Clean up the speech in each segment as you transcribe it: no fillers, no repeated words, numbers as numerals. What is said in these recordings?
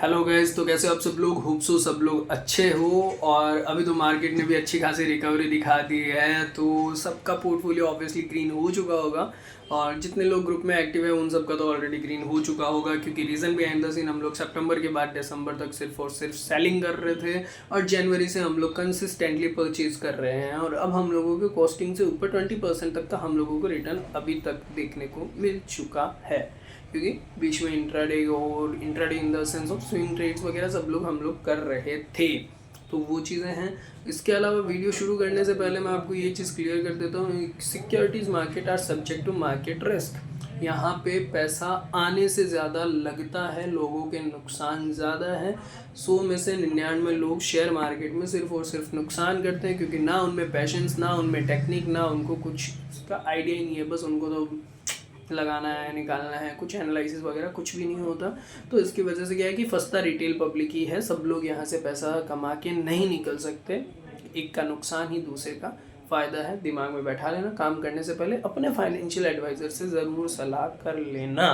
Hello guys, तो कैसे हो आप सब लोग। होप सो सब लोग अच्छे हो। और अभी तो मार्केट ने भी अच्छी खासी रिकवरी दिखा दी है, तो सबका पोर्टफोलियो ऑब्वियसली ग्रीन हो चुका होगा। और जितने लोग ग्रुप में एक्टिव है उन सबका तो ऑलरेडी ग्रीन हो चुका होगा, क्योंकि रीज़न बिहाइंड द सीन हम लोग सितंबर के बाद दिसंबर तक सिर्फ और सिर्फ सेलिंग कर रहे थे, और जनवरी से हम लोग कंसिस्टेंटली परचेज कर रहे हैं। और अब हम लोगों के कॉस्टिंग से ऊपर 20% तक का हम लोगों को रिटर्न अभी तक देखने को मिल चुका है, क्योंकि बीच में इंट्राडे और intraday in the sense of swing trades वगैरह सब लोग हम लोग कर रहे थे। तो वो चीज़ें हैं। इसके अलावा वीडियो शुरू करने से पहले मैं आपको ये चीज़ क्लियर कर देता हूँ, securities market are subject to market risk. यहाँ पे पैसा आने से ज़्यादा लगता है, लोगों के नुकसान ज़्यादा है। 100 में से 99 लोग शेयर मार्केट में सिर्फ और सिर्फ नुकसान करते हैं, क्योंकि ना उनमें पैशंस, ना उनमें टेक्निक, ना उनको कुछ का आइडिया ही नहीं है। बस उनको तो लगाना है, निकालना है, कुछ एनालिसिस वगैरह कुछ भी नहीं होता। तो इसकी वजह से क्या है कि फंसता रिटेल पब्लिक ही है। सब लोग यहाँ से पैसा कमा के नहीं निकल सकते। एक का नुकसान ही दूसरे का फ़ायदा है। दिमाग में बैठा लेना, काम करने से पहले अपने फाइनेंशियल एडवाइज़र से ज़रूर सलाह कर लेना।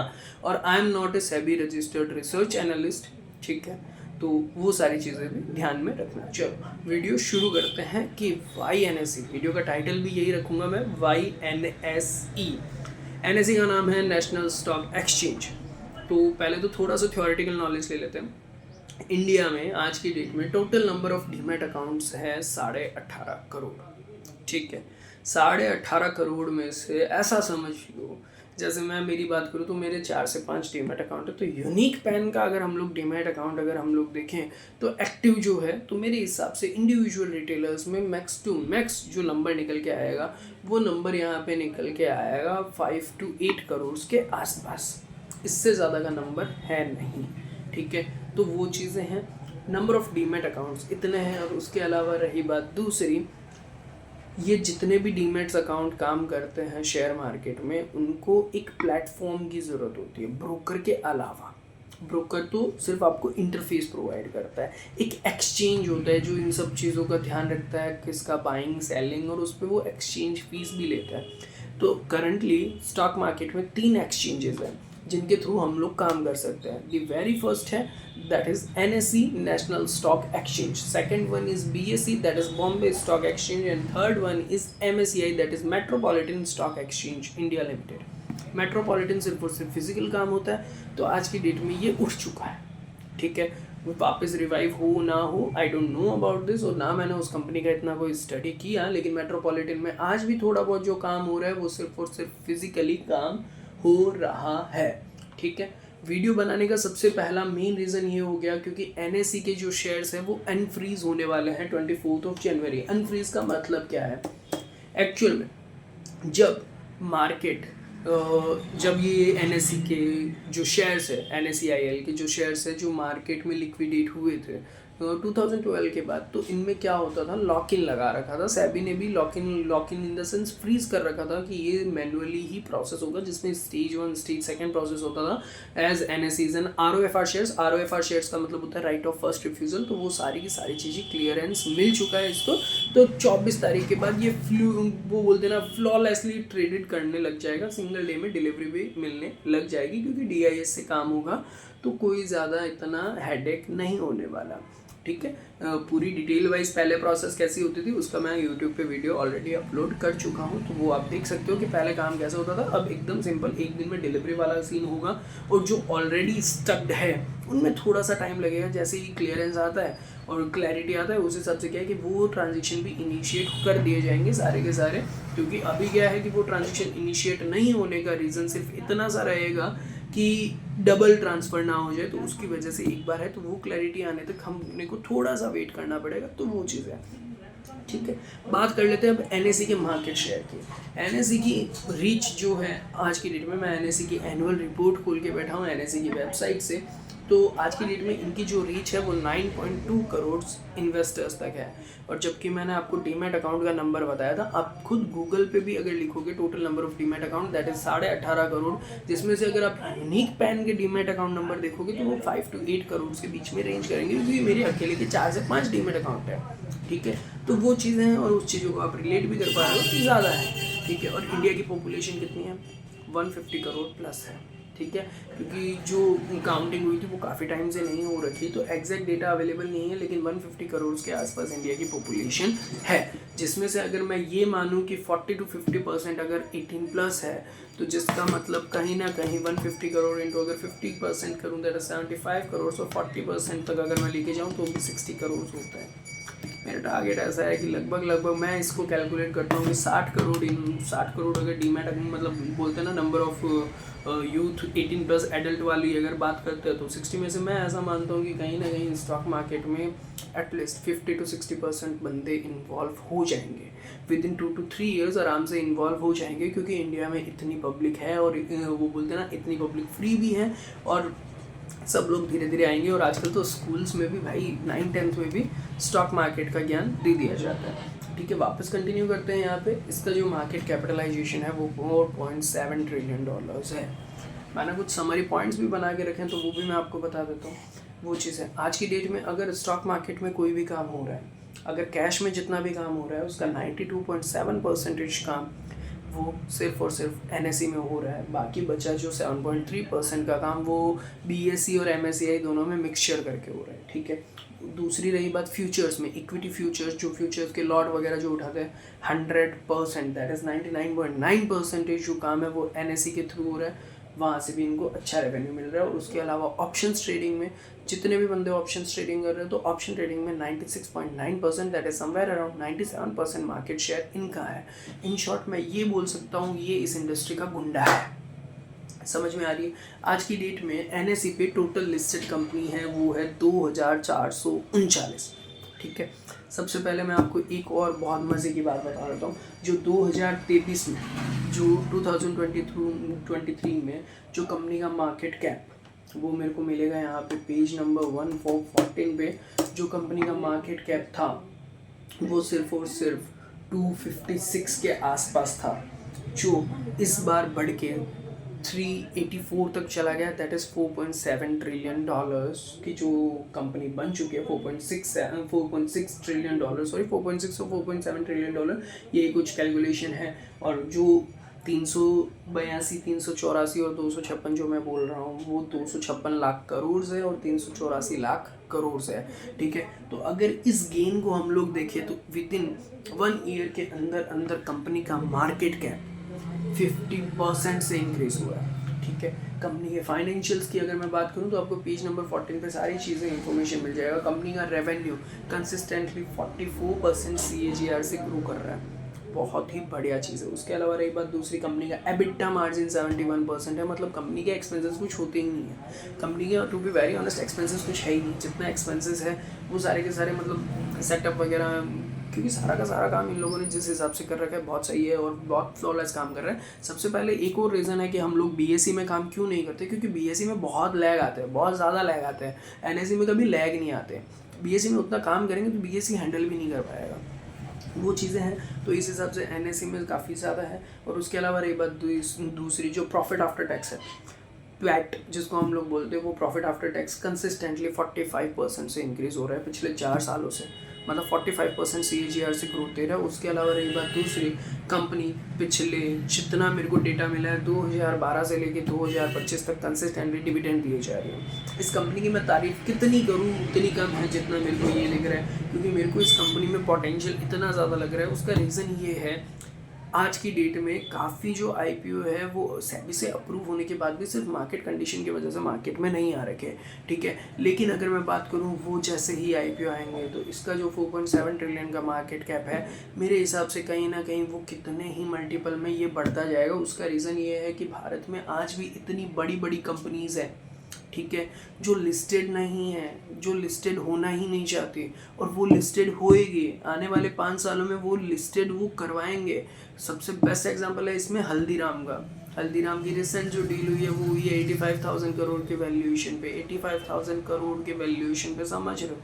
और I am not a SEBI registered research analyst, ठीक है। तो वो सारी चीज़ें भी ध्यान में रखना। चलो वीडियो शुरू करते हैं कि YNSE, वीडियो का टाइटल भी यही रखूँगा मैं, YNSE। NSE का नाम है नेशनल स्टॉक एक्सचेंज। तो पहले तो थोड़ा सा थ्योरेटिकल नॉलेज ले लेते हैं। इंडिया में आज की डेट में total number of demat accounts है 18.5 करोड़, ठीक है। 18.5 करोड़ में से ऐसा समझ लो, जैसे मैं मेरी बात करूँ तो मेरे 4 से 5 डीमैट अकाउंट है। तो यूनिक पैन का अगर हम लोग डीमैट अकाउंट अगर हम लोग देखें तो एक्टिव जो है, तो मेरे हिसाब से इंडिविजुअल रिटेलर्स में मैक्स टू मैक्स जो नंबर निकल के आएगा वो नंबर यहाँ पे निकल के आएगा 5 to 8 करोड़ के आसपास। इससे ज़्यादा का नंबर है नहीं, ठीक है। तो वो चीज़ें हैं, नंबर ऑफ डीमैट अकाउंट्स इतने हैं। और उसके अलावा रही बात दूसरी, ये जितने भी डीमैट्स अकाउंट काम करते हैं शेयर मार्केट में, उनको एक प्लेटफॉर्म की ज़रूरत होती है ब्रोकर के अलावा। ब्रोकर तो सिर्फ आपको इंटरफेस प्रोवाइड करता है, एक एक्सचेंज होता है जो इन सब चीज़ों का ध्यान रखता है, किसका बाइंग सेलिंग, और उस पर वो एक्सचेंज फीस भी लेता है। तो करंटली स्टॉक मार्केट में 3 एक्सचेंजेस हैं जिनके थ्रू हम लोग काम कर सकते हैं। दी वेरी फर्स्ट है that is NSE national stock exchange, second one is BSE that is Bombay stock exchange, and third one is MSCI that is metropolitan stock exchange India limited. Metropolitan सिर्फ और सिर्फ फिजिकल काम होता है, तो आज की डेट में ये उठ चुका है, ठीक है। वो वापस रिवाइव हो ना हो I don't know about this, और ना मैंने उस कंपनी का इतना कोई स्टडी किया। लेकिन मेट्रोपॉलिटन में आज भी थोड़ा बहुत जो काम हो रहा है वो सिर्फ और सिर्फ फिजिकली काम हो रहा है, ठीक है। वीडियो बनाने का सबसे पहला मेन रीज़न ये हो गया क्योंकि NSE के जो शेयर्स हैं वो अनफ्रीज होने वाले हैं 24 जनवरी। अनफ्रीज का मतलब क्या है एक्चुअल में, जब मार्केट जब ये NSE के जो शेयर्स है, NSEIL के जो शेयर्स है जो मार्केट में लिक्विडेट हुए थे 2012 के बाद, तो इनमें क्या होता था, लॉक इन लगा रखा था। सेबी ने भी lock in the sense freeze कर रखा था कि ये मैनुअली ही प्रोसेस होगा, जिसमें स्टेज 1 स्टेज 2 प्रोसेस होता था as NSEs and ROFR shares. ROFR shares का मतलब होता है राइट ऑफ फर्स्ट रिफ्यूजल। तो वो सारी की सारी चीज़ें क्लियरेंस मिल चुका है इसको। तो 24 तारीख के बाद ये वो बोलते ना फ्लॉलेसली ट्रेडेड करने लग जाएगा, सिंगल डे में डिलीवरी भी मिलने लग जाएगी, क्योंकि DIS से काम होगा तो कोई ज़्यादा इतना हेडेक नहीं होने वाला, ठीक है। पूरी डिटेल वाइज पहले प्रोसेस कैसी होती थी उसका मैं यूट्यूब पे वीडियो ऑलरेडी अपलोड कर चुका हूँ, तो वो आप देख सकते हो कि पहले काम कैसे होता था। अब एकदम सिंपल, एक दिन में डिलीवरी वाला सीन होगा। और जो ऑलरेडी स्टक्ड है उनमें थोड़ा सा टाइम लगेगा, जैसे ही क्लियरेंस आता है और क्लैरिटी आता है उस हिसाब से क्या है कि वो ट्रांजेक्शन भी इनिशिएट कर दिए जाएंगे सारे के सारे। क्योंकि अभी क्या है कि वो ट्रांजेक्शन इनिशिएट नहीं होने का रीज़न सिर्फ इतना सा रहेगा कि डबल ट्रांसफ़र ना हो जाए, तो उसकी वजह से एक बार है तो वो क्लैरिटी आने तक हमने को थोड़ा सा वेट करना पड़ेगा। तो वो चीज़ है, ठीक है। बात कर लेते हैं अब NSE के मार्केट शेयर की। NSE की रीच जो है आज की डेट में, मैं NSE की एनुअल रिपोर्ट खोल के बैठा हूँ NSE की वेबसाइट से। तो आज की डेट में इनकी जो रीच है वो 9.2 करोड़ इन्वेस्टर्स तक है। और जबकि मैंने आपको डीमैट अकाउंट का नंबर बताया था, आप खुद गूगल पे भी अगर लिखोगे total number of demat account that is 18.5 crore, जिसमें से अगर आप यूनिक पैन के डीमैट अकाउंट नंबर देखोगे तो वो 5 to 8 करोड़ के बीच में रेंज करेंगे, क्योंकि मेरे अकेले के 4 से 5 डीमैट अकाउंट है, ठीक है। तो वो चीज़ें हैं और उस चीज़ों को आप रिलेट भी कर पा रहे हो कि ज़्यादा है, ठीक है। और इंडिया की पॉपुलेशन कितनी है, 150 करोड़ प्लस है, ठीक है, क्योंकि जो काउंटिंग हुई थी वो काफ़ी टाइम से नहीं हो रखी, तो एग्जैक्ट डेटा अवेलेबल नहीं है, लेकिन 150 करोड़ के आसपास इंडिया की पॉपुलेशन है, जिसमें से अगर मैं ये मानूँ कि 40 to 50% अगर 18 प्लस है, तो जिसका मतलब कहीं ना कहीं 150 करोड़ इंटू अगर 50% करूँ दैट इज 75 करोड़, तो 40% तक अगर मैं लेके जाऊँ तो भी 60 करोड़ होता है। मेरा टारगेट ऐसा है कि लगभग मैं इसको कैलकुलेट करता हूँ कि 60 करोड़ अगर डीमैट मतलब बोलते हैं ना number of youth 18 plus adult वाली अगर बात करते हैं, तो 60 में से मैं ऐसा मानता हूँ कि कहीं ना कहीं स्टॉक मार्केट में एटलीस्ट 50 to 60% बंदे इन्वॉल्व हो जाएंगे विद इन 2 to 3 years, आराम से इन्वॉल्व हो जाएंगे, क्योंकि इंडिया में इतनी पब्लिक है और वो बोलते हैं ना इतनी पब्लिक फ्री भी है, और सब लोग धीरे धीरे आएंगे। और आजकल तो स्कूल्स में भी भाई 9th-10th में भी स्टॉक मार्केट का ज्ञान दे दिया जाता है। ठीक है, वापस कंटिन्यू करते हैं। यहाँ पे इसका जो मार्केट कैपिटलाइजेशन है वो 4.7 ट्रिलियन डॉलर्स है। मैंने कुछ समरी पॉइंट्स भी बना के रखे हैं, तो वो भी मैं आपको बता देता हूँ। वो चीज़ है, आज की डेट में अगर स्टॉक मार्केट में कोई भी काम हो रहा है, अगर कैश में जितना भी काम हो रहा है उसका 92.7% काम वो सिर्फ और सिर्फ NSE में हो रहा है। बाकी बचा जो 7.3% का काम वो BSE और MSCI दोनों में मिक्सचर करके हो रहा है। ठीक है, दूसरी रही बात फ्यूचर्स में, इक्विटी फ्यूचर्स, जो फ्यूचर्स के लॉट वगैरह जो उठाते हैं 100% दैट इज़ 99.9% जो काम है वो NSE के थ्रू हो रहा है, वहाँ से भी इनको अच्छा रेवेन्यू मिल रहा है। और उसके अलावा ऑप्शंस ट्रेडिंग में जितने भी बंदे ऑप्शंस ट्रेडिंग कर रहे हैं, तो ऑप्शन ट्रेडिंग में 96.9% that is somewhere around 97% market share इनका है। इन शॉर्ट मैं ये बोल सकता हूँ ये इस इंडस्ट्री का गुंडा है। समझ में आ रही है? आज की डेट में NSE पे टोटल लिस्टेड कंपनी है वो है 2439। ठीक है, सबसे पहले मैं आपको एक और बहुत मज़े की बात बता देता हूँ। जो 2023 में, जो 2023 में जो कंपनी का मार्केट कैप वो मेरे को मिलेगा यहाँ पे पेज नंबर 1414 पे, जो कंपनी का मार्केट कैप था वो सिर्फ और सिर्फ 256 के आसपास था, जो इस बार बढ़ के 384 तक चला गया। दैट इज़ 4.7 ट्रिलियन डॉलर्स की जो कंपनी बन चुकी है। 4.6 ट्रिलियन डॉलर, सॉरी 4.6 और 4.7 ट्रिलियन डॉलर, ये कुछ कैलकुलेशन है। और जो 382, 384 और 256 जो मैं बोल रहा हूँ वो 256 लाख करोड़ है और 384 लाख करोड़ है। ठीक है, तो अगर इस गेन को हम लोग देखें तो विद इन 1 ईयर के अंदर अंदर कंपनी का मार्केट कैप 50% से इंक्रीज हुआ है। ठीक है, कंपनी के फाइनेंशियल्स की अगर मैं बात करूं तो आपको पेज नंबर 14 पे सारी चीज़ें इंफॉर्मेशन मिल जाएगा। कंपनी का रेवेन्यू कंसिस्टेंटली 44% CAGR से ग्रो कर रहा है, बहुत ही बढ़िया चीज़ है। उसके अलावा रही बात दूसरी, कंपनी का EBITDA मार्जिन 71% है, मतलब कंपनी के एक्सपेंसेस कुछ होते ही नहीं है। कंपनी के to be very honest expenses कुछ है ही नहीं, जितना एक्सपेंसेस है वो सारे के सारे मतलब सेटअप वगैरह, क्योंकि सारा का सारा काम इन लोगों ने जिस हिसाब से कर रखा है बहुत सही है और बहुत फ्लॉलेस काम कर रहे हैं। सबसे पहले एक और रीज़न है कि हम लोग BSE में काम क्यों नहीं करते, क्योंकि BSE में बहुत लैग आते हैं, बहुत ज़्यादा लैग आते हैं। NSE में कभी लैग नहीं आते। BSE में उतना काम करेंगे तो BSE हैंडल भी नहीं कर पाएगा, वो चीज़ें हैं। तो इस हिसाब से NSE में काफ़ी ज़्यादा है। और उसके अलावा रही बात दूसरी जो प्रॉफिट आफ्टर टैक्स है, पैट जिसको हम लोग बोलते हैं, वो प्रॉफिट आफ्टर टैक्स कंसिस्टेंटली 45% से इंक्रीज़ हो रहा है पिछले 4 सालों से, मतलब 45% CAGR से ग्रोथ दे रहा है। उसके अलावा रही बात दूसरी, कंपनी पिछले जितना मेरे को डेटा मिला है 2012 से लेके 2025 तक कंसिस्टेंटली डिविडेंड दिए जा रही है। इस कंपनी की मैं तारीफ कितनी करूँ उतनी कम है जितना मेरे को ये लग रहा है, क्योंकि मेरे को इस कंपनी में पोटेंशियल इतना ज़्यादा लग रहा है। उसका रीज़न ये है, आज की डेट में काफ़ी जो IPO है वो सेबी से अप्रूव होने के बाद भी सिर्फ मार्केट कंडीशन की वजह से मार्केट में नहीं आ रखे। ठीक है, लेकिन अगर मैं बात करूँ वो जैसे ही IPO आएंगे तो इसका जो 4.7 ट्रिलियन का मार्केट कैप है, मेरे हिसाब से कहीं ना कहीं वो कितने ही मल्टीपल में ये बढ़ता जाएगा। उसका रीज़न ये है कि भारत में आज भी इतनी बड़ी बड़ी कंपनीज़ हैं, ठीक है, जो लिस्टेड नहीं है, जो लिस्टेड होना ही नहीं चाहती, और वो लिस्टेड होएगी आने वाले 5 सालों में, वो लिस्टेड वो करवाएंगे। सबसे बेस्ट एग्जांपल है इसमें हल्दीराम का। हल्दीराम की रिसेंट जो डील हुई है वो हुई है 85,000 करोड़ के वैल्यूएशन पे, 85,000 करोड़ के वैल्यूएशन पे, समझ रहे हो?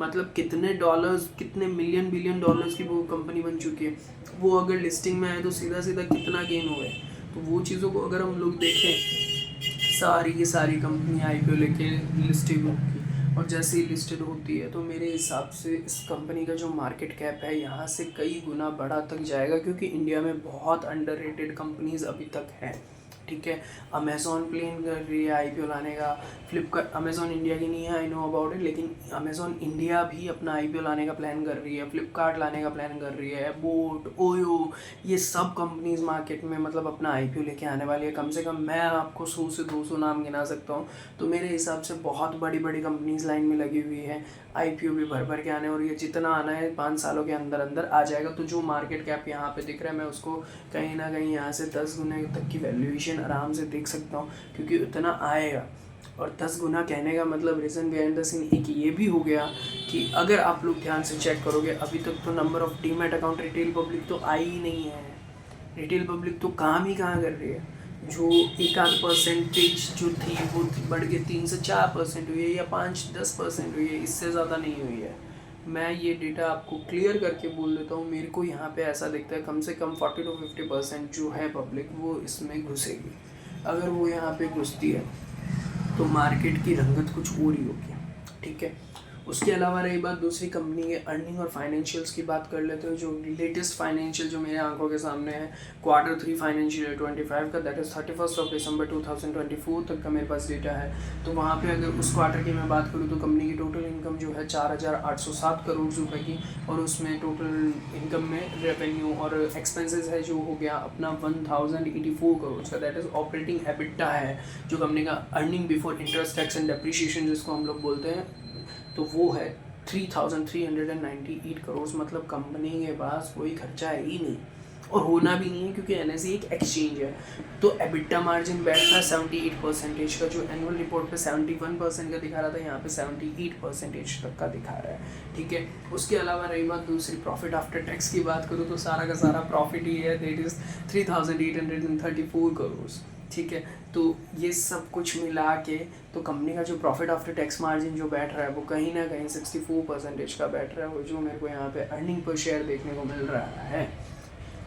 मतलब कितने डॉलर्स, कितने मिलियन बिलियन डॉलर्स की वो कंपनी बन चुकी है। वो अगर लिस्टिंग में आए तो सीधा सीधा कितना गेन हुआ है। तो वो चीज़ों को अगर हम लोग देखें, सारी की सारी कंपनी IPO लेके लिस्टेड होगी, और जैसे ही लिस्टेड होती है तो मेरे हिसाब से इस कंपनी का जो मार्केट कैप है यहाँ से कई गुना बढ़ा तक जाएगा, क्योंकि इंडिया में बहुत अंडररेटेड कंपनीज अभी तक हैं। ठीक है। अमेज़ॉन प्लान कर रही है आईपीओ लाने का। फ्लिपकार्ट, अमेज़ॉन इंडिया की नहीं है, आई नो अबाउट इट, लेकिन अमेज़ॉन इंडिया भी अपना आईपीओ लाने का प्लान कर रही है। फ्लिपकार्ट लाने का प्लान कर रही है। बोट, ओयो, ये सब कंपनीज मार्केट में मतलब अपना आईपीओ लेके आने वाली है। कम से कम मैं आपको 100 से 200 नाम गिना सकता हूँ। तो मेरे हिसाब से बहुत बड़ी बड़ी कंपनीज लाइन में लगी हुई है। आईपीओ भी भर भर के आने, और ये जितना आना है 5 सालों के अंदर अंदर आ जाएगा। तो जो मार्केट कैप यहाँ पे दिख रहा है, मैं उसको कहीं ना कहीं यहाँ से 10 गुने तक की वैल्यूएशन आराम से देख सकता हूँ, क्योंकि उतना आएगा। और 10 गुना कहने का मतलब रीज़न बिहाइंड द सीन एक ये भी हो गया कि अगर आप लोग ध्यान से चेक करोगे, अभी तक तो number of demat account retail public तो आई ही नहीं है। रिटेल पब्लिक तो काम ही कहाँ कर रही है। जो एक आध परसेंटेज जो थी वो बढ़ के 3 से 4% हुई है, या 5-10% हुई है, इससे ज़्यादा नहीं हुई है। मैं ये डेटा आपको क्लियर करके बोल देता हूँ, मेरे को यहाँ पे ऐसा दिखता है कम से कम 40 to 50% जो है पब्लिक वो इसमें घुसेगी। अगर वो यहाँ पे घुसती है तो मार्केट की रंगत कुछ और ही होगी, ठीक है। उसके अलावा रही बात दूसरी कंपनी के अर्निंग और फाइनेंशियल्स की, बात कर लेते हैं। जो लेटेस्ट फाइनेंशियल जो मेरे आंखों के सामने है, Q3 फाइनेंशियल 25 का, दैट इज़ 31 दिसंबर 2024 तक का मेरे पास डेटा है। तो वहाँ पे अगर उस क्वार्टर की मैं बात करूँ तो कंपनी की टोटल इनकम जो है 4,807 करोड़ रुपए की, और उसमें टोटल इनकम में रेवेन्यू और एक्सपेंसेस है जो हो गया अपना 1,084 करोड़ का, दैट इज़ ऑपरेटिंग एबिटा है। जो कंपनी का earning before interest, tax and depreciation जिसको हम लोग बोलते हैं, तो वो है 3,398 करोड़। मतलब कंपनी के पास कोई खर्चा है ही नहीं, और होना भी नहीं है, क्योंकि एनएसई एक एक्सचेंज है। तो एबिटा मार्जिन बैठता है 78% का, जो एनुअल रिपोर्ट पे 71% का दिखा रहा था, यहाँ पे 78% तक का दिखा रहा है, ठीक है। उसके अलावा रही बात दूसरी प्रॉफिट आफ्टर टैक्स की बात करूँ तो सारा का सारा प्रॉफिट ही है, दैट इज़ 3,834 करोड़, ठीक है। तो ये सब कुछ मिला के तो कंपनी का जो प्रॉफिट आफ्टर टैक्स मार्जिन जो बैठ रहा है वो कहीं ना कहीं 64% का बैठ रहा है। वो जो मेरे को यहाँ पे अर्निंग पर शेयर देखने को मिल रहा है,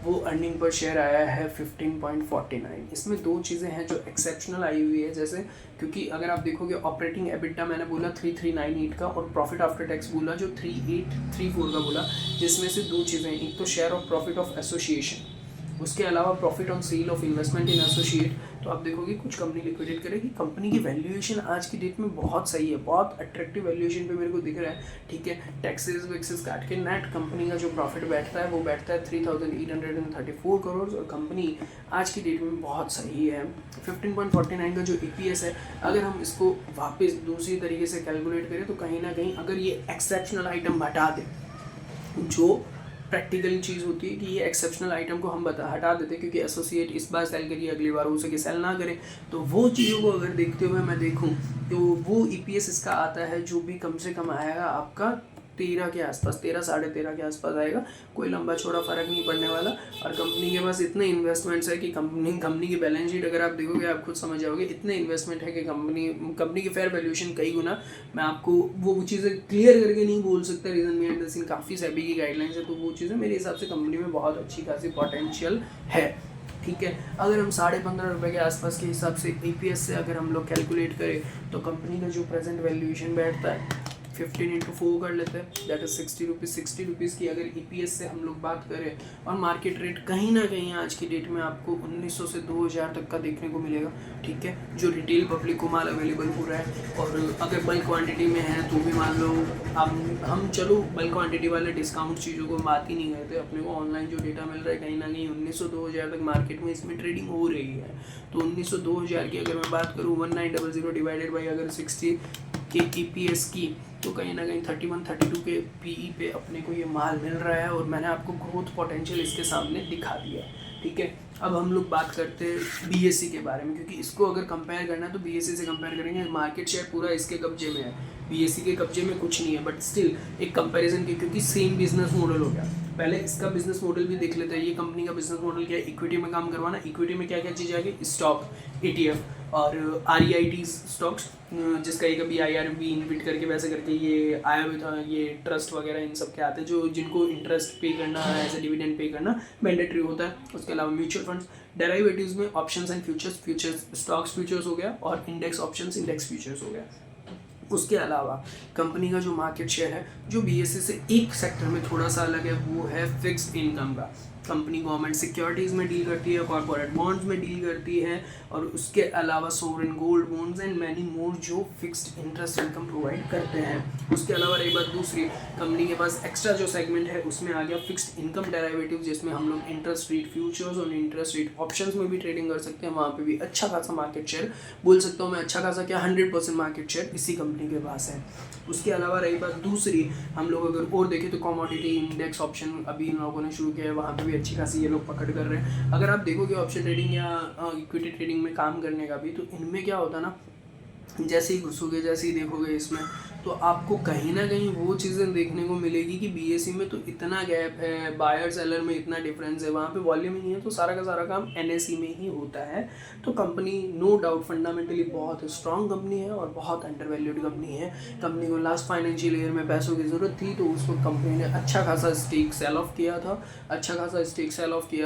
वो अर्निंग पर शेयर आया है 15.49। इसमें दो चीज़ें हैं जो एक्सेप्शनल आई हुई है, जैसे क्योंकि अगर आप देखोगे ऑपरेटिंग एबिटा मैंने बोला 3,398 का, और प्रॉफिट आफ्टर टैक्स बोला जो 3,834 का बोला, जिसमें से दो चीज़ें, एक तो share of profit of association, उसके अलावा profit on sale of investment in associate. तो आप देखोगे कुछ कंपनी लिक्विडेट करेगी, कंपनी की वैल्यूएशन आज की डेट में बहुत सही है, बहुत अट्रैक्टिव वैल्यूएशन पे मेरे को दिख रहा है, ठीक है। टैक्सेस वैक्सेस काट के नेट कंपनी का जो प्रॉफिट बैठता है वो बैठता है 3,834 करोड़, और कंपनी आज की डेट में बहुत सही है। 15.49 का जो EPS है, अगर हम इसको वापस दूसरी तरीके से कैलकुलेट करें तो कहीं ना कहीं अगर ये एक्सेप्शनल आइटम हटा दें, जो प्रैक्टिकल चीज़ होती है कि ये एक्सेप्शनल आइटम को हम हटा देते हैं, क्योंकि एसोसिएट इस बार सेल करिए, अगली बार हो सके सेल ना करे, तो वो चीज़ों को अगर देखते हुए मैं देखूं तो वो EPS इसका आता है जो भी कम से कम आएगा आपका 13 के आसपास, 13 साढ़े 13 के आसपास आएगा। कोई लंबा छोड़ा फ़र्क नहीं पड़ने वाला। और कंपनी के पास इतने इन्वेस्टमेंट्स है कि कंपनी की बैलेंस शीट अगर आप देखोगे आप खुद समझ जाओगे, इतने इन्वेस्टमेंट है कि कंपनी की फेयर वैल्यूएशन कई गुना। मैं आपको वो चीज़ें क्लियर करके नहीं बोल सकता, रीज़न बिहाइंड द सीन काफ़ी सेबी की गाइडलाइंस है, तो वो चीज़ें मेरे हिसाब से कंपनी में बहुत अच्छी खासी पोटेंशियल है, ठीक है। अगर हम 15.5 रुपये के आसपास के हिसाब से EPS से अगर हम लोग कैलकुलेट करें तो कंपनी का जो प्रेजेंट वैल्यूएशन बैठता है 15 into 4 कर लेते हैं, दैट इज 60 रुपीज़ की अगर EPS से हम लोग बात करें। और मार्केट रेट कहीं ना कहीं आज की डेट में आपको 1900 से 2000 तक का देखने को मिलेगा, ठीक है, जो रिटेल पब्लिक को माल अवेलेबल हो रहा है। और अगर बल्क क्वांटिटी में है तो भी मान लो हम चलो बल्क क्वांटिटी वाले डिस्काउंट चीज़ों को बात ही नहीं करते, अपने को ऑनलाइन जो डेटा मिल रहा है कहीं ना कहीं 1900-2000 तक मार्केट में इसमें ट्रेडिंग हो रही है। तो 1900-2000 की अगर मैं बात करूँ 1900 डिवाइडेड बाई अगर 60 के EPS की, तो कहीं ना कहीं 31-32 के PE पे अपने को ये माल मिल रहा है, और मैंने आपको ग्रोथ पोटेंशियल इसके सामने दिखा दिया है, ठीक है। अब हम लोग बात करते हैं BSE के बारे में, क्योंकि इसको अगर कंपेयर करना है तो BSE से कंपेयर करेंगे। मार्केट शेयर पूरा इसके कब्जे में है, BSE के कब्जे में कुछ नहीं है, बट स्टिल एक कंपैरिजन की, क्योंकि सेम बिजनेस मॉडल हो गया। पहले इसका बिजनेस मॉडल भी देख लेते हैं। ये कंपनी का बिजनेस मॉडल क्या है, इक्विटी में काम करवाना। इक्विटी में क्या क्या चीज़ आएगी, स्टॉक, ETF और REIT स्टॉक्स, जिसका एक अभी IRB इन्विट करके वैसे करके ये आया भी था, ये ट्रस्ट वगैरह इन सब के आते हैं, जो जिनको इंटरेस्ट पे करना है, एज ए डिविडेंड पे करना मैंडेटरी होता है। उसके अलावा म्यूचुअल फंड्स, डेरिवेटिव्स में options and futures stocks futures हो गया, और इंडेक्स ऑप्शंस इंडेक्स फ्यूचर्स हो गया। उसके अलावा कंपनी का जो मार्केट शेयर है जो BSE से एक सेक्टर में थोड़ा सा अलग है, वो है फिक्स्ड इनकम का। कंपनी गवर्नमेंट सिक्योरिटीज़ में डील करती है, कॉर्पोरेट बॉन्ड्स में डील करती है, और उसके अलावा sovereign gold bonds and many more जो फिक्स्ड इंटरेस्ट इनकम प्रोवाइड करते हैं। उसके अलावा रही बात दूसरी, कंपनी के पास एक्स्ट्रा जो सेगमेंट है उसमें आ गया फिक्स्ड इनकम डेरिवेटिव, जिसमें हम लोग इंटरेस्ट रेट फ्यूचर्स और इंटरेस्ट रेट ऑप्शंस में भी ट्रेडिंग कर सकते हैं। वहाँ पे भी अच्छा खासा मार्केट शेयर, बोल सकता हूँ मैं अच्छा खासा क्या 100% मार्केट शेयर इसी कंपनी के पास है। उसके अलावा रही बात दूसरी, हम लोग अगर और देखें तो कमोडिटी इंडेक्स ऑप्शन अभी इन लोगों ने शुरू किया है, वहाँ पे भी अच्छी खासी ये लोग पकड़ कर रहे हैं। अगर आप देखोगे ऑप्शन ट्रेडिंग या इक्विटी ट्रेडिंग में काम करने का भी, तो इनमें क्या होता है ना, जैसे ही घुसोगे जैसे ही देखोगे इसमें, तो आपको कहीं ना कहीं वो चीज़ें देखने को मिलेगी कि बीएसई में तो इतना गैप है, बायर सेलर में इतना डिफरेंस है, वहाँ पे वॉल्यूम ही नहीं है, तो सारा का सारा काम एनएसई में ही होता है। तो कंपनी नो डाउट फंडामेंटली बहुत स्ट्रॉन्ग कंपनी है और बहुत अंडर वैल्यूड कंपनी है। कंपनी को लास्ट फाइनेंशियल ईयर में पैसों की ज़रूरत थी, तो उस वक्त कंपनी ने अच्छा खासा स्टेक सेल ऑफ किया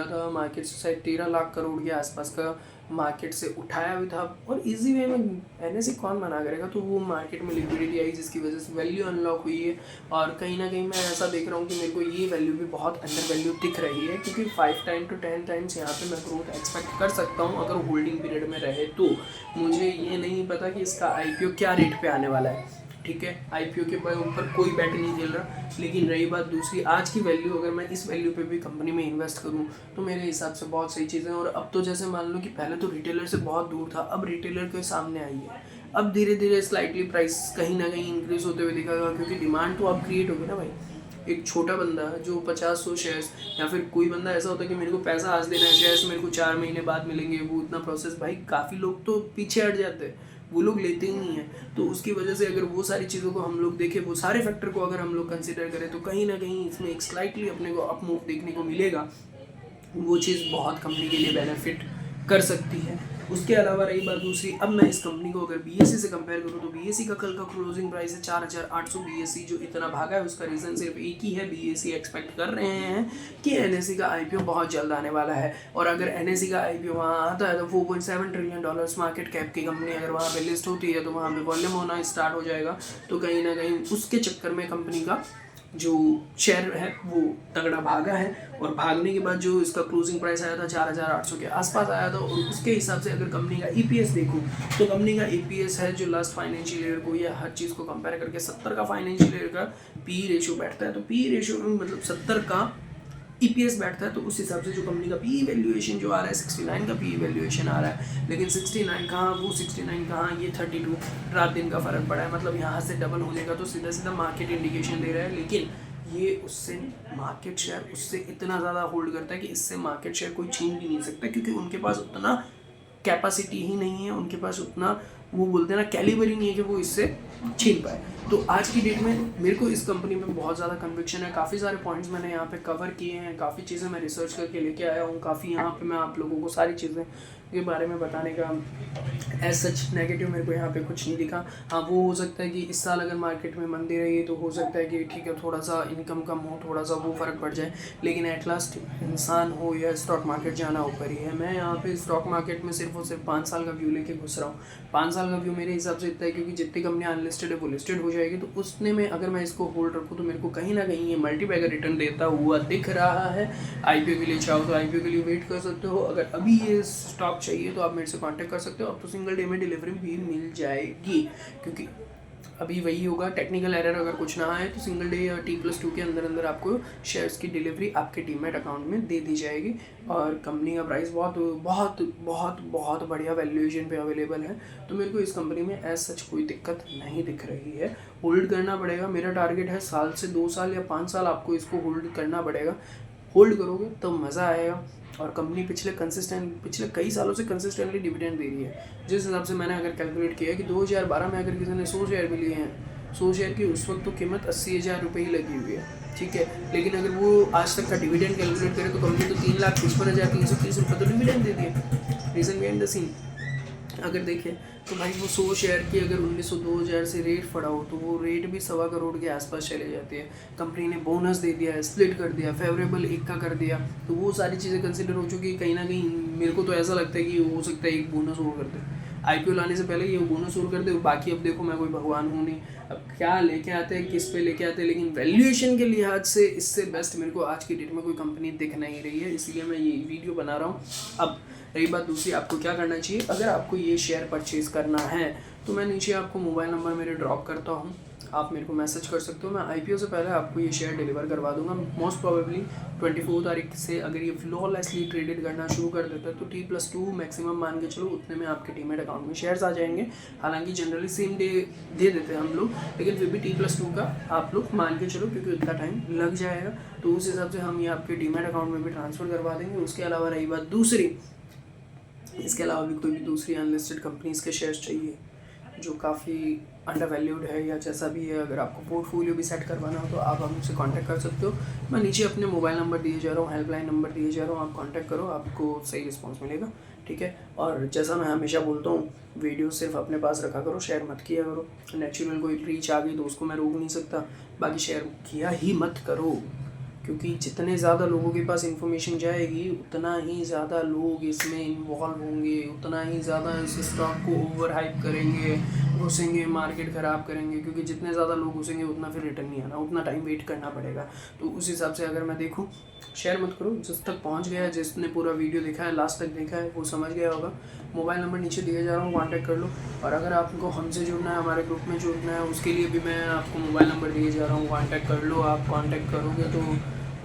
था, मार्केट से शायद 13 लाख करोड़ के आसपास का मार्केट से उठाया भी था, और इजी वे में एनएसई कौन मना करेगा। तो वो मार्केट में लिक्विडिटी आई, जिसकी वजह से वैल्यू अनलॉक हुई है, और कहीं ना कहीं मैं ऐसा देख रहा हूँ कि मेरे को ये वैल्यू भी बहुत अंडर वैल्यू दिख रही है, क्योंकि 5 टाइम to 10 टाइम्स यहाँ पे मैं ग्रोथ एक्सपेक्ट कर सकता हूँ अगर होल्डिंग पीरियड में रहे तो। मुझे ये नहीं पता कि इसका आईपीओ क्या रेट पे आने वाला है, ठीक है, आईपीओ के ऊपर कोई बैट नहीं खेल रहा। लेकिन रही बात दूसरी, आज की वैल्यू, अगर मैं इस वैल्यू पे भी कंपनी में इन्वेस्ट करूं तो मेरे हिसाब से बहुत सही चीज़ें। और अब तो जैसे मान लो कि पहले तो रिटेलर से बहुत दूर था, अब रिटेलर के सामने आई है, अब धीरे धीरे स्लाइटली प्राइस कहीं ना कहीं इंक्रीज होते हुए दिखेगा, क्योंकि डिमांड तो अब क्रिएट होगी ना भाई। एक छोटा बंदा जो 50-100 शेयर्स, या फिर कोई बंदा ऐसा होता है कि मेरे को पैसा आज देना है, शेयर्स मेरे को 4 महीने बाद मिलेंगे, वो इतना प्रोसेस भाई काफ़ी लोग तो पीछे हट जाते हैं, वो लोग लेते ही नहीं है। तो उसकी वजह से अगर वो सारी चीज़ों को हम लोग देखें, वो सारे फैक्टर को अगर हम लोग कंसिडर करें, तो कहीं ना कहीं इसमें एक स्लाइटली अपने को अप मूव देखने को मिलेगा। वो चीज़ बहुत कंपनी के लिए बेनिफिट कर सकती है। उसके अलावा रही बात दूसरी, अब मैं इस कंपनी को अगर बीएसई से कंपेयर करूँ तो बीएसई का कल का क्लोजिंग प्राइस है 4800। बीएसई जो इतना भागा है उसका रीज़न सिर्फ एक ही है, बीएसई एक्सपेक्ट कर रहे हैं कि एनएसई का आईपीओ बहुत जल्द आने वाला है, और अगर एनएसई का आईपीओ वहाँ आता है तो $4.7 ट्रिलियन मार्केट कैप की कंपनी अगर वहाँ पे लिस्ट होती है तो वहाँ पे वॉल्यूम होना स्टार्ट हो जाएगा। तो कहीं ना कहीं उसके चक्कर में कंपनी का जो शेयर है वो तगड़ा भागा है, और भागने के बाद जो इसका क्लोजिंग प्राइस आया था 4800 के आसपास आया था। और उसके हिसाब से अगर कंपनी का ईपीएस देखूँ तो कंपनी का ईपीएस है जो लास्ट फाइनेंशियल ईयर को या हर चीज़ को कंपेयर करके 70 का फाइनेंशियल ईयर का पी रेशियो बैठता है। तो पी रेशियो में मतलब 70 का ईपीएस बैठता है, तो उस हिसाब से जो कंपनी का पी वैल्यूएशन जो आ रहा है 69 का पी वैल्यूएशन आ रहा है। लेकिन 69 कहाँ, वो 69 कहाँ, ये 32 रात दिन का फ़र्क पड़ा है, मतलब यहाँ से डबल होने का तो सीधा सीधा मार्केट इंडिकेशन दे रहा है। लेकिन ये उससे मार्केट शेयर उससे इतना ज़्यादा होल्ड करता है कि इससे मार्केट शेयर कोई छीन भी नहीं सकता, क्योंकि उनके पास उतना कैपेसिटी ही नहीं है, उनके पास उतना वो बोलते हैं ना कैलिबर ही नहीं है कि वो इससे छीन पाए। तो आज की डेट में मेरे को इस कंपनी में बहुत ज़्यादा कन्विक्शन है। काफ़ी सारे पॉइंट्स मैंने यहाँ पे कवर किए हैं, काफ़ी चीज़ें मैं रिसर्च करके लेके आया हूँ, काफ़ी यहाँ पे मैं आप लोगों को सारी चीज़ें के बारे में बताने का एज सच नेगेटिव मेरे को यहाँ पे कुछ नहीं दिखा। हाँ, वो हो सकता है कि इस साल अगर मार्केट में मंदी रही है तो हो सकता है कि ठीक है थोड़ा सा इनकम कम हो, थोड़ा सा वो फ़र्क पड़ जाए, लेकिन एट लास्ट इंसान हो या स्टॉक मार्केट जाना ऊपर ही है। मैं यहाँ पे स्टॉक मार्केट में सिर्फ और सिर्फ 5 साल का व्यू लेके घुस रहा हूँ। 5 साल का व्यू मेरे हिसाब से इतना है, क्योंकि जितनी कंपनियाँ अनलिस्टेड है वो लिस्टेड हो जाएगी, तो उसने में अगर मैं इसको होल्ड रखूँ तो मेरे को कहीं ना कहीं ये मल्टीबैगर रिटर्न देता हुआ दिख रहा है। आईपीओ के लिए चाहो तो आईपीओ के लिए वेट कर सकते हो, अगर अभी ये स्टॉक चाहिए तो आप मेरे से कांटेक्ट कर सकते हो। अब तो सिंगल डे में डिलीवरी भी मिल जाएगी, क्योंकि अभी वही होगा, टेक्निकल एरर अगर कुछ ना आए तो सिंगल डे या T+2 के अंदर अंदर आपको शेयर्स की डिलीवरी आपके डीमैट अकाउंट में दे दी जाएगी। और कंपनी का प्राइस बहुत बहुत बहुत बहुत बढ़िया वैल्यूएशन पे अवेलेबल है, तो मेरे को इस कंपनी में एज सच कोई दिक्कत नहीं दिख रही है। होल्ड करना पड़ेगा, मेरा टारगेट है साल से 2 साल या 5 साल आपको इसको होल्ड करना पड़ेगा। होल्ड करोगे तो मज़ा आएगा। और कंपनी पिछले कई सालों से कंसिस्टेंटली डिविडेंड दे रही है। जिस हिसाब से मैंने अगर कैलकुलेट किया कि 2012 में अगर किसी ने 100 शेयर भी लिए हैं, 100 शेयर की उस वक्त तो कीमत 80,000 रुपये ही लगी हुई है, ठीक है। लेकिन अगर वो आज तक का डिविडेंड कैलकुलेट करें तो कंपनी तो 3,55,330 रुपये तो डिविडेंड देती है। रीज़न बिहाइंड द सीन अगर देखें तो भाई वो 100 शेयर की अगर 1900-2000 से रेट पड़ा हो तो वो रेट भी 1.25 करोड़ के आसपास चले जाती है। कंपनी ने बोनस दे दिया है, स्प्लिट कर दिया, फेवरेबल 1 का कर दिया, तो वो सारी चीज़ें कंसिडर हो चुकी है। कहीं ना कहीं मेरे को तो ऐसा लगता है कि हो सकता है एक बोनस और कर दे, IPO लाने से पहले ये बोनस शुरू कर दे, बाकी अब देखो मैं कोई भगवान हूँ नहीं, अब क्या लेके आते हैं किस पे लेके आते हैं, लेकिन वैल्यूएशन के लिहाज से इससे बेस्ट मेरे को आज की डेट में कोई कंपनी दिख नहीं रही है, इसलिए मैं ये वीडियो बना रहा हूँ। अब रही बात दूसरी, आपको क्या करना चाहिए, अगर आपको ये शेयर परचेज़ करना है तो मैं नीचे आपको मोबाइल नंबर मेरे ड्रॉप करता हूँ, आप मेरे को मैसेज कर सकते हो, मैं IPO से पहले आपको ये शेयर डिलीवर करवा दूंगा। मोस्ट प्रोबेबली 24 तारीख से अगर ये फ्लॉलेसली ट्रेडेड करना शुरू कर देता है तो T+2 मैक्सिमम मान के चलो उतने में आपके डीमैट अकाउंट में शेयर्स आ जाएंगे। हालांकि जनरली सेम डे दे देते हैं हम लोग, लेकिन फिर भी T+2 का आप लोग मान के चलो, क्योंकि उतना टाइम लग जाएगा, तो उस हिसाब से हम ये आपके डीमैट अकाउंट में भी ट्रांसफ़र करवा देंगे। उसके अलावा रही बात दूसरी, इसके अलावा भी कोई भी दूसरी अनलिस्टेड कंपनीज़ के शेयर्स चाहिए जो काफ़ी अंडर वैल्यूड है या जैसा भी है, अगर आपको पोर्टफोलियो भी सेट करवाना हो तो आप हमसे कांटेक्ट कर सकते हो। मैं नीचे अपने मोबाइल नंबर दिए जा रहा हूँ, हेल्पलाइन नंबर दिए जा रहा हूँ, आप कांटेक्ट करो, आपको सही रिस्पांस मिलेगा, ठीक है। और जैसा मैं हमेशा बोलता हूँ, वीडियो सिर्फ अपने पास रखा करो, शेयर मत किया करो। नेचुरल कोई रीच आ गई तो उसको मैं रोक नहीं सकता, बाकी शेयर किया ही मत करो, क्योंकि जितने ज़्यादा लोगों के पास इन्फॉर्मेशन जाएगी उतना ही ज़्यादा लोग इसमें इन्वॉल्व होंगे, उतना ही ज़्यादा इस स्टॉक को ओवर हाइप करेंगे, घुसेंगे, मार्केट ख़राब करेंगे, क्योंकि जितने ज़्यादा लोग घुसेंगे उतना फिर रिटर्न नहीं आना, उतना टाइम वेट करना पड़ेगा। तो उस हिसाब से अगर मैं देखूँ, शेयर मत करो, जिस तक पहुँच गया है, जिसने पूरा वीडियो देखा है, लास्ट तक देखा है, वो समझ गया होगा। मोबाइल नंबर नीचे दिए जा रहा हूँ, कॉन्टैक्ट कर लो। और अगर आपको हमसे जुड़ना है, हमारे ग्रुप में जुड़ना है, उसके लिए भी मैं आपको मोबाइल नंबर दिए जा रहा हूँ, कॉन्टैक्ट कर लो। आप कॉन्टैक्ट करोगे तो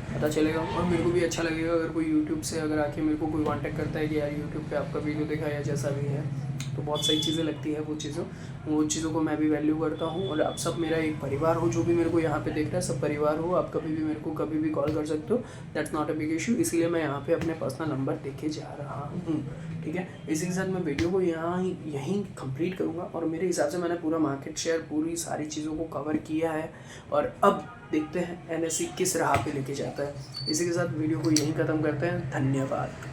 पता चलेगा, और मेरे को भी अच्छा लगेगा अगर कोई यूट्यूब से अगर आके मेरे को कोई कांटेक्ट करता है कि यार यूट्यूब पे आपका वीडियो देखा या जैसा भी है, तो बहुत सही चीज़ें लगती है वो चीज़ों को मैं भी वैल्यू करता हूँ। और आप सब मेरा एक परिवार हो, जो भी मेरे को यहाँ पे देख रहा है सब परिवार हो, आप कभी भी मेरे को कभी भी कॉल कर सकते हो, that's not a big issue. इसलिए मैं यहाँ पे अपने पर्सनल नंबर देके जा रहा हूँ, ठीक है। इसी के साथ मैं वीडियो को यहीं कंप्लीट करूँगा, और मेरे हिसाब से मैंने पूरा मार्केट शेयर, पूरी सारी चीज़ों को कवर किया है, और अब देखते हैं NSE किस राह पे लेके जाता है। इसी के साथ वीडियो को यहीं ख़त्म करते हैं, धन्यवाद।